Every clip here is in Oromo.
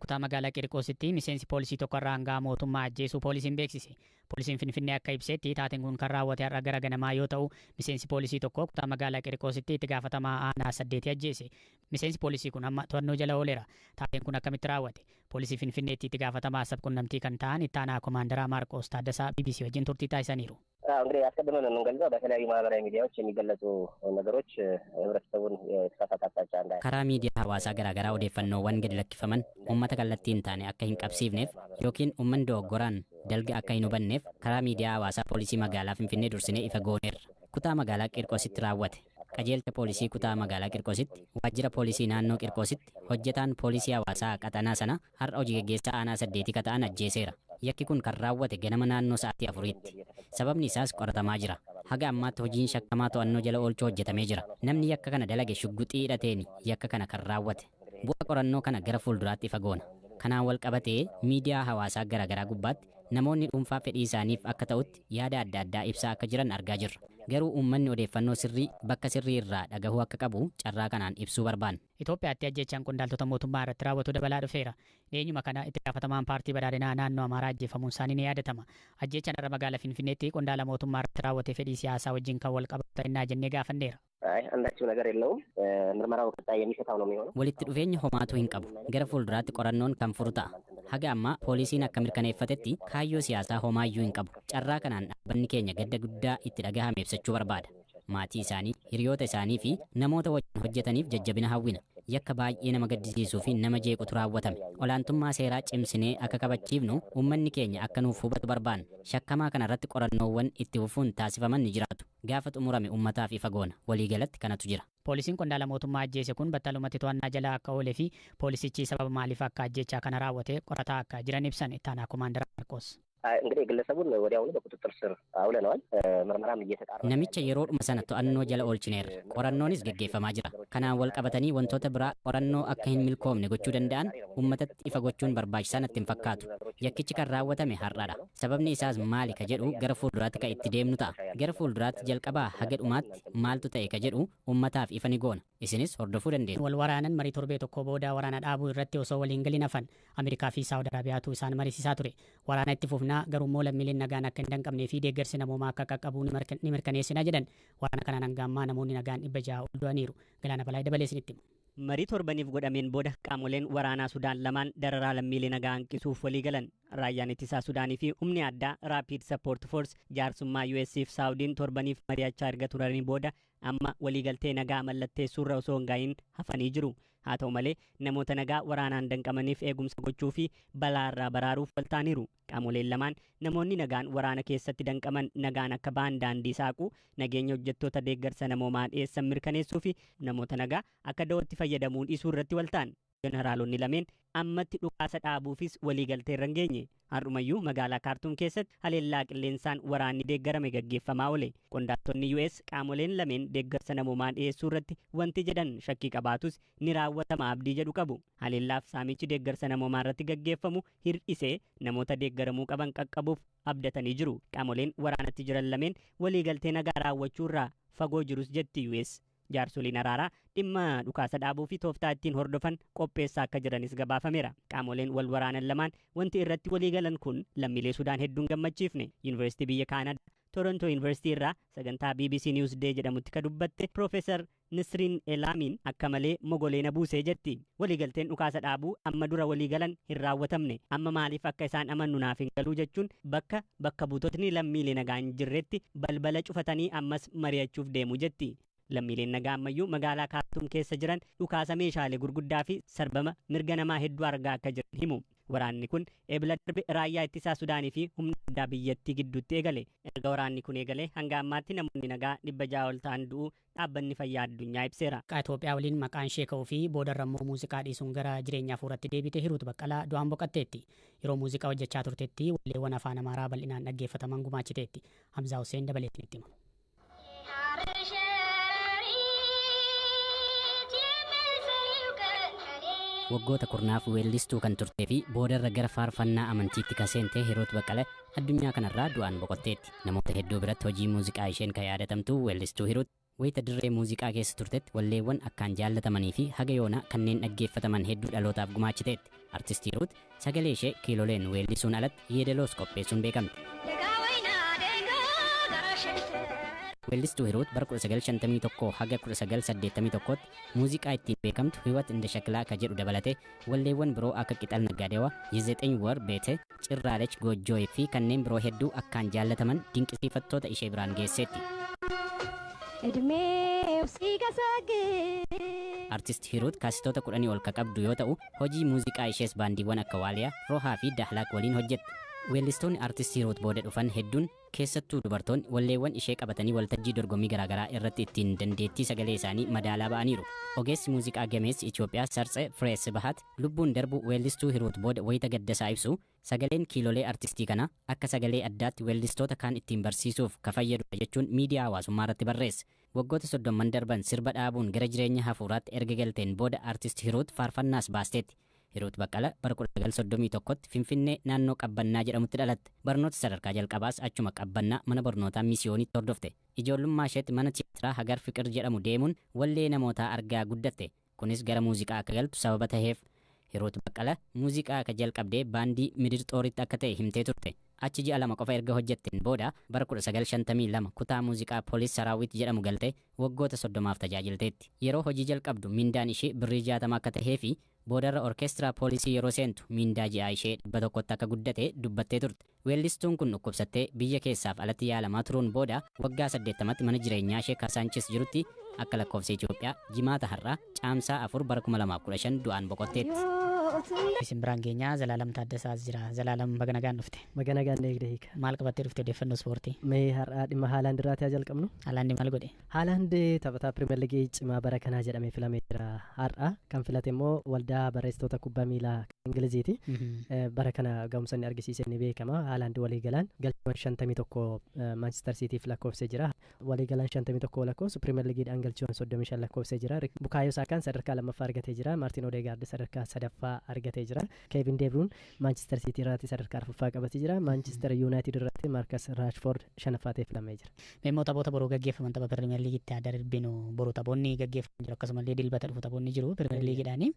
kutaa magaalaa Qirqoositti miseensi poolisii tokko irraa hangaa mootummaa ajjeesuu poolisiin beeksise. Poolisiin Finfinnee akka ibsetti taateen kun kan raawwate har'a gara ganamaa yoo ta'u, miseensi poolisii tokko kutaa magaalaa Qirqoositti itti gaafatamaa aanaa 8 ajjeese. Miseensi poolisii kun amma to'annoo jala ooleera. Taateen kun akkamitti raawwate? Poolisii Finfinneetti itti gaafatamaa sabquunnamtii kan ta'an itti aanaa Komaandaraa Maarqos Taaddasaa BBC wajjin turtii taasisaniiru. እንግዲህ አስቀድመን ነው የምንገልጸው በተለያዩ ማህበራዊ ሚዲያዎች የሚገለጹ ነገሮች ህብረተሰቡን የተሳሳተ አቅጣጫ እንዳይ karaa miidiyaa hawaasaa garaagaraa odeeffannoowwan gadi lakkifaman uummata kallattii hin taane akka hin qabsiifneef yookiin uummanni dogoggoraan dalga akka hin hubanneef karaa miidiyaa hawaasaa poolisii magaalaa Finfinnee dursinee ifa gooneerra. Kutaa magaalaa Qirqoositti raawwate. Qajeelcha poolisii kutaa magaalaa Qirqoositti waajjira poolisii naannoo Qirqoositti hojjetaan poolisii hawaasaa qaxanaa sana har'a hojii gaggeessaa aanaa 8 ta'an ajjeeseera. Yakki kun kan raawwate ganama naannoo sa'aatii 4tti. Sababni isaas qoratamaa jira. Haga ammaatti hojiin shakkamaa to'annoo jala oolchuu hojjetamee jira. Namni yakka kana dalage shugguxii hidhateeni yakka kana kan raawwate. Bu'aa qorannoo kana gara fuulduraatti ifa goona. Kanaan wal qabatee miidiyaa hawaasaa garaagaraa gubbaatti namoonni dhuunfaa fedhii isaaniif akka ta'utti yaada adda addaa ibsaa akka jiran argaa jirra. Garuu uummanni odeeffannoo sirrii bakka sirrii irraa dhagahuu akka qabu carraa kanaan ibsuu barbaanna. Itoophiyaatti ajjechaan qondaaltota mootummaa irratti raawwatu dabalaa dhufeera. Dheenyuma kana itti gaafatamaan paartii badhaadhinaa naannoo Amaaraa ajjeefamuun isaanii ni yaadatama. Ajjechaan irra magaalaa Finfinneetti qondaala mootummaa irratti raawwate fedhii siyaasaa wajjin kan wal qabatu ta'inaa jennee gaafanneera. አንዳችው ነገር የለውም ምርመራው ቀጣይ የሚፈታው ነው የሚሆነው walitti dhufeenya homaatu hin qabu gara fuulduraatti qorannoon kan furu ta'a haga ammaa poolisiin akka mirkaneeffatetti kaayyoo siyaasaa homaayyuu hin qabu carraa kanaan dhaabbanni keenya gadda guddaa itti dhagahame ibsachuu barbaada maatii isaanii hiriyoota isaanii fi namoota wajjin hojjetaniif jajjabina hawwina yakka baay'ee nama gaddisiisuu fi nama jeequtu raawwatame olaantummaa seeraa cimsinee akka kabachiifnu uummanni keenya akka nuuf hubatu barbaanna shakkamaa kana irratti qorannoowwan itti fufuun taasifaman ni jiraatu gaafa xumurame uummataaf ifa goona waliigalatti kanatu jira. Poolisiin qondaala mootummaa ajjeese kun battalumatti to'annaa jala akka oolee fi poolisichi sababa maaliif akka ajjechaa kana raawwate qorataa akka jiran ibsan itti aanaa Komaandara Maarqos. እንግዲህ ግለሰቡን ወዲያውኑ በቁጥጥር ስር አውለነዋል ምርመራም እየተጣራ namicha yeroodhuma sana to'annoo jala oolchineerra qorannoonis gaggeeffamaa jira kanaan wal qabatanii wantoota biraa qorannoo akka hin milkoomne gochuu danda'an uummatatti ifa gochuun barbaachisaa natti hin fakkaatu yakkichi kan raawwatame har'aadha sababni isaas maali ka jedhu gara fuulduraatti ka itti deemnu ta'a gara fuulduraatti jalqabaa haga dhumaatti maaltu ta'e ka jedhu uummataaf ifa ni goona isinis hordofuu dandeessu. Wal waraanan marii torbee tokko booda waraana dhaabuu irratti osoo waliin galin hafan Ameerikaa fi Saawud Arabiyaatu isaan mariisisaa ture. Waraana itti fufnaa garuu immoo lammiileen nagaan akka hin danqabnee fi deeggarsi namoomaa akka qaqqabu ni mirkaneessina jedhan. Waraana kanaan hanga ammaa namoonni nagaan 600 ol du'aniiru. Galaana Balaa dabalee isinitti himu. Marii torbaniif godhameen booda qaamoleen waraanaa Sudaan lamaan dararaa lammiilee nagaa hanqisuuf walii galan. Raayyaan ittisaa Sudaanii fi humni addaa Rapid Support Force jaarsummaa US fi Saawudiin torbaniif mari'achaa erga turanii booda amma waliigaltee nagaa mallatteessuurra osoo hin gaa'iin hafanii jiru. Haa ta'u malee namoota nagaa waraanaan danqamaniif eegumsa gochuu fi balaarraa baraaruuf waltaaniiru. Qaamoleen lamaan namoonni nagaan waraana keessatti danqaman nagaan akka ba'an daandii saaquu nageenya hojjettoota deeggarsa namoomaa dhiyeessan mirkaneessuu fi namoota nagaa akka dawootti fayyadamuun dhiisuu irratti waltaan. Jeneraalonni lameen ammatti dhukaasa dhaabuufis waliigaltee irra hin geenye. Har'umayyuu magaalaa Kaartuum keessatti haleellaa qilleensaan waraanni deeggarame gaggeeffamaa oole. Qondaaltonni US qaamoleen lameen deeggarsa namoomaa dhiyeessuu irratti wanti jedhan shakkii qabaatus ni raawwatama abdii jedhu qabu. Haleellaaf saamichi deeggarsa namoomaa irratti gaggeeffamu hir'isee namoota deeggaramuu qaban qaqqabuuf abdatanii jiru. Qaamoleen waraanatti jiran lameen waliigaltee nagaa raawwachuu irraa fagoo jirus jetti US. Jaarsoliin araaraa dhimma dhukaasa dhaabuu fi tooftaa ittiin hordofan qopheessaa akka jiranis gabaafameera. Qaamoleen wal waraanan lamaan wanti irratti walii galan kun lammiilee Sudaan hedduun gammachiifne. Yuunivarsiitii biyya Kaanadaa Toronto Yuunivarsiitii irraa sagantaa BBC News Day jedhamutti ka dubbatte Profeesar Nisriin Elaamiin akka malee mogoleena buusee jetti. Waliigalteen dhukaasa dhaabuu amma dura walii galan hin raawwatamne. Amma maaliif akka isaan amannu naaf hin galuu jechuun bakka buutotni lammiilee nagaa hin jirretti balbala cufatanii ammas mari'achuuf deemu jetti. Lammiileen nagaa ammayyuu magaalaa Kaartuum keessa jiran dhukaasa meeshaalee gurguddaa fi sarbama mirga namaa hedduu argaa akka jiran himu. Waraanni kun eebila darbe raayyaa ittisaa Sudaanii fi humna addaa biyyattii gidduutti eegale. Erga waraanni kun eegale hanga ammaatti namoonni nagaa 600 ol ta'an du'uu dhaabbanni fayyaa addunyaa ibseera. Itoophiyaa waliin maqaan ishee ka'uu fi boodarra immoo muuziqaa dhiisuun gara jireenya hafuuratti deebite Hiruut Baqqalaa du'aan boqatteetti. Yeroo muuziqaa hojjechaa turtetti walleewwan afaan Amaaraa bal'inaan dhaggeeffataman gumaachiteetti. Hamzaa Hussein dabaleetti itti hima. waggoota kurnaaf weellistuu kan turtee fi boodarra gara faarfannaa amantiitti kaseentee Hiruut Baqqalee addunyaa kanarraa du'aan boqotteetti. Namoota hedduu biratti hojii muuziqaa isheen kan yaadatamtu weellistuu Hiruut wayita dirree muuziqaa keessa turtetti walleewwan akkaan jaallatamanii fi haga yoonaa kanneen dhaggeeffataman hedduu dhalootaaf gumaachiteetti. Artistii Hiruut sagalee ishee kiiloleen weellisuun alatti yeedaloos qopheessuun beekamte. Weellistuu Hiruut bara 1951 haga 1981tti muuziqaa ittiin beekamtu Hiwat Inda Shaklaa ka jedhu dabalatee walleewwan biroo akka Qixal Nagaadeewaa, Yezeexeny War Beete, Cirraalech Goojjooy fi kanneen biroo hedduu akkaan jaallataman dinqisiifattoota ishee biraan geesseetti. Artist Hiruut kaasitoota 10 ol ka qabdu yoo ta'u, hojii muuziqaa ishees baandiiwwan akka Waaliyaa, Rohaa fi Dahlaaq waliin hojjette. Weellistoonni artist Hiruut booda dhufan hedduun keessattuu dubartoonni walleewwan ishee qabatanii waltajjii dorgommii garaagaraa irratti ittiin dandeettii sagalee isaanii madaalaa ba'aniiru. Ogeessi muuziqaa gameessi Itoophiyaa Sartsee Firees Bahat lubbuun darbu weellistuu Hiruut booda wayita gaddasaa ibsu sagaleen kiilolee artistii kana akka sagalee addaatti weellistoota kaan ittiin barsiisuuf ka fayyadudha jechuun miidiyaa hawaasummaa irratti barreesse. Waggoota 30 darban sirba dhaabuun gara jireenya hafuuraatti erga galteen booda artist Hiruut faarfannaas baasteetti. Hiruut Baqqala bara 1931tti Finfinnee naannoo Qabbannaa jedhamutti dhalatte. Barnoota sadarkaa jalqabaas achuma Qabbannaa mana barnootaa Misiyoonitti hordofte. Ijoollummaa isheetti mana tiyaatiraa Hagar Fiqir jedhamu deemuun wallee namootaa argaa guddatte. Kunis gara muuziqaa akka galtu sababa taheef. Hiruut Baqqala muuziqaa akka jalqabdee baandii Midirxooritti akka ta'e himtee turte. Achi ji'a 2 qofa erga hojjetteen booda bara 1952 kutaa muuziqaa Poolis Saraawit jedhamu galte waggoota 30 tajaajilteetti. Yeroo hojii jalqabdu mindaan ishee birrii 60 akka tahee fi boodarra orkeestiraa poolisii yeroo seentu mindaa ji'aa ishee 100 akka guddate dubbattee turte. Weellistuun kun dhukkubsattee biyya keessaaf alatti yaalamaa turuun booda waggaa 80tti mana jireenyaa ishee Kaasaanchis jirutti akka lakkoofsa Itoophiyaa jimaata har'aa caamsaa 4 bara 2015 du'aan boqotteetti. Isin biraan keenyaa Zalaalam Taaddasaas jira. Zalaalam baga nagaan dhufte. Baga nagaan eegde hiika. Maal qabattee dhufte odeeffannoo ispoortii? Mee har'aa dhimma Haalaand irraatii jalqabnu. Haalaand maal godhe? Haalaand taphataa Pirimeer Liigii cimaa bara kanaa jedhamee filamee jira. Har'aa kan filate immoo waldaa barreessitoota kubbaa miilaa Ingiliziiti. Bara kana gahumsa inni argisiise ni beekama. Haalaand waliigalaan galchiiwwan 51 Manchester Cityf lakkoofsee jira. Waliigalaan 51 lakkoofsu Pirimeer Liigiidhaan galchiiwwan 35 lakkoofsee jira. Bukaayo Saakaan sadarkaa 2ffaa argatee jira. Maartin Odeegaard sadarkaa 3ffaa argatee jira. Kevin De Bruyne Manchester City irratti sadarkaa 4ffaa qabatee jira. Manchester United irratti Marcus Rashford 5ffaa ta'ee filamee jira. Meemmoo taphoota boruu gaggeeffaman tapha Pirimeer Liigiitti aadaa darbinu boruu taphoonni gaggeeffaman jiru akkasumallee dilbata dhufu taphoonni jiru Pirimeer Liigiidhaani.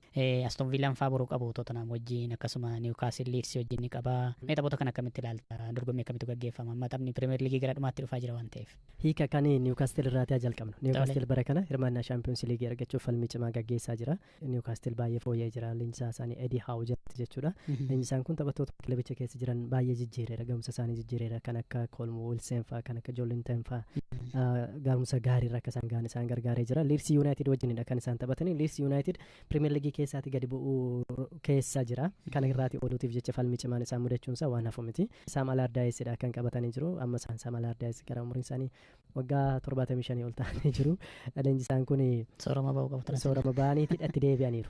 Aston Villaan faa boruu qabu Tottenham wajjin akkasuma Newcastle Leeds wajjin ni qaba. Mee taphoota kana akkamitti ilaalta? Dorgommii akkamitti gaggeeffama? Amma taphni Pirimeer Liigii gara dhumaatti dhufaa jira waan ta'eef. Hiika kan Newcastle irratti jalqabnu. Newcastle bara kana hirmaannaa Champions League argachuuf falmii cimaa gaggeessaa jira. Newcastle baay'ee fooyya'ee jira. Leenjisaa isaanii Eddie Howe jechuudha. Leenjisaan kun taphattoota kilabicha keessa jiran baay'ee jijjiireera. Gahumsa isaanii jijjiireera. Kan akka Colm Wilson fa'aa, kan akka Joelinton fa'aa gahumsa gaariirra akka isaan gahan isaan gargaaree jira. Leeds United wajjinidha kan isaan taphatanii. Leeds United Premier League keessaatti gadi bu'uu keessa jira. Kana irraati oduutiif jecha falmii cimaan isaan mudachuunsa waan hafu miti. Sam Allardyce'dha kan qabatanii jiru. Amma isaan Sam Allardyce gara umriin isaanii waggaa 75 ol ta'anii jiru. Leenjisaan kun soorama ba'uu qabu. Soorama ba'aniiti itti deebi'aniiru.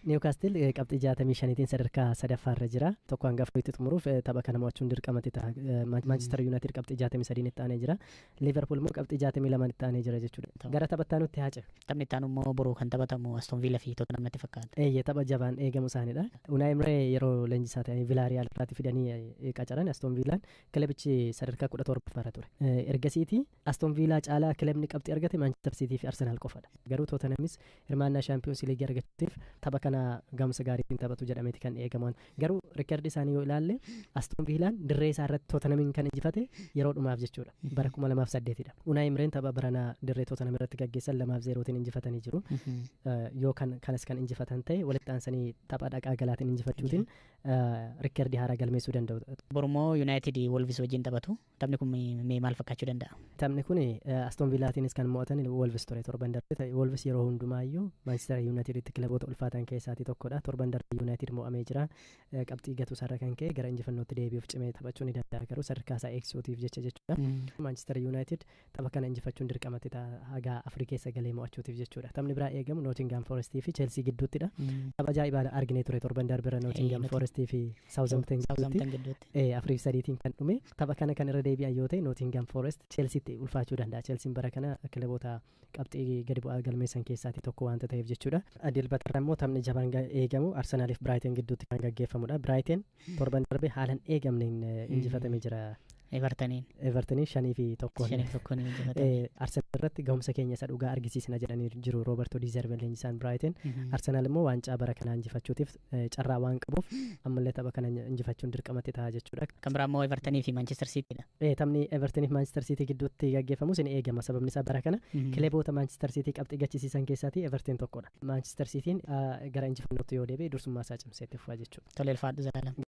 Newcastle qabxii 65tiin sadarkaa 3ffaarra jira. Tokko hangafa itti xumuruuf tapha kana mo'achuun dirqamatti ta'a. Manchester United qabxii 63 itti aanee jira. Liverpool immoo qabxii 62 itti aanee jira jechuudha. Gara taphattaanutti haa ce'u. Taphni itti aanu immoo boruu kan taphatamu Aston Villa fi Tottenham natti fakkaata. Tapha jabaan eegamu isaaniidha. Unai Emery yeroo leenjisaa ta'anii Villarreal irratti fidanii qacaran Aston Villaan kilabichi sadarkaa 17ffaarra ture. Ergasiiti Aston Villa caalaa kilabni qabxii argate Manchester City fi Arsenal qofadha. Garuu Tottenhamis hirmaannaa Champions League argachuutiif tapha kana gahumsa gaariitiin taphatu jedhameeti kan eegaman. Garuu reekoordi isaanii yoo ilaalle Aston Villaan dirree isaa irratti Tottenhamin kan injifate yeroo dhumaaf jechuudha. Bara 2008dha. Unai Emery'n tapha baranaa dirree Tottenham irratti gaggeessan 2-0tiin injifatanii jiru. Yoo kanas kan injifatan ta'e walitti aansanii tapha dhaqaa galaatiin injifachuutiin reekoordi haaraa galmeessuu danda'u. Borumoo United Wolves wajjin taphatu. Taphni kun mee maal fakkaachuu danda'a? Taphni kun Aston Villaatiinis kan mo'atan Wolves ture torban darbe. Wolves yeroo hundumaayyuu Manchester Uniteditti kilaboota ulfaatan keessaatii tokkodha. Torban darbe United mo'amee jira. Qabxii gatu sarara kan ka'e gara injifannootti deebi'uuf cimee taphachuu ni danda'a. Garuu sadarkaa isaa eegsuutiif jechuudha. Manchester United tapha kana injifachuun dirqamatti hagaa Afrikaa keessa galee mo'achuutiif jechuudha. Taphni biraa eegamu Nottingham Forest fi Chelsea gidduuttidha. Tapha ajaa'ibaa arginee ture torban darbera Nottingham Forest fi Southampton gidduutti Afrikaa 3tiin kan dhume. Tapha kana kan irra deebi'an yoo ta'e Nottingham Forest Chelseaatti ulfaachuu danda'a. Chelsean bara kana kilaboota qabxii gadi bu'aa galmeessan keessaatii tokko waanta ta'eef jechuudha. Dilbatarra immoo taphni jabaan eegamu Arsenaaliif Brighton gidduutti kan gaggeeffamudha. Brighton torban darbe haalan eegamneen injifatamee jira. Evertaniin. Evertanii 5-1. 5-1 injifatanii. Arsenaal irratti gahumsa keenya isa dhugaa argisiisna jedhanii jiru Rooberto Diizerve leenjisaan Brighton. Arsenaal immoo waancaa bara kanaa injifachuutiif carraa waan qabuuf ammallee tapha kana injifachuun dirqamatti ta'a jechuudha. Kan biraa immoo Evertanii fi Manchester Cityidha. Taphni Evertonii fi Manchester City gidduutti gaggeeffamus ni eegama. Sababni isaa bara kana kilaboota Manchester City qabxii gachisiisan keessaatii Everton tokkodha. Manchester Cityin gara injifannootti yoo deebi'e dursummaa isaa cimsee itti fufa jechuudha. Tole ulfaadhu Zalaalam.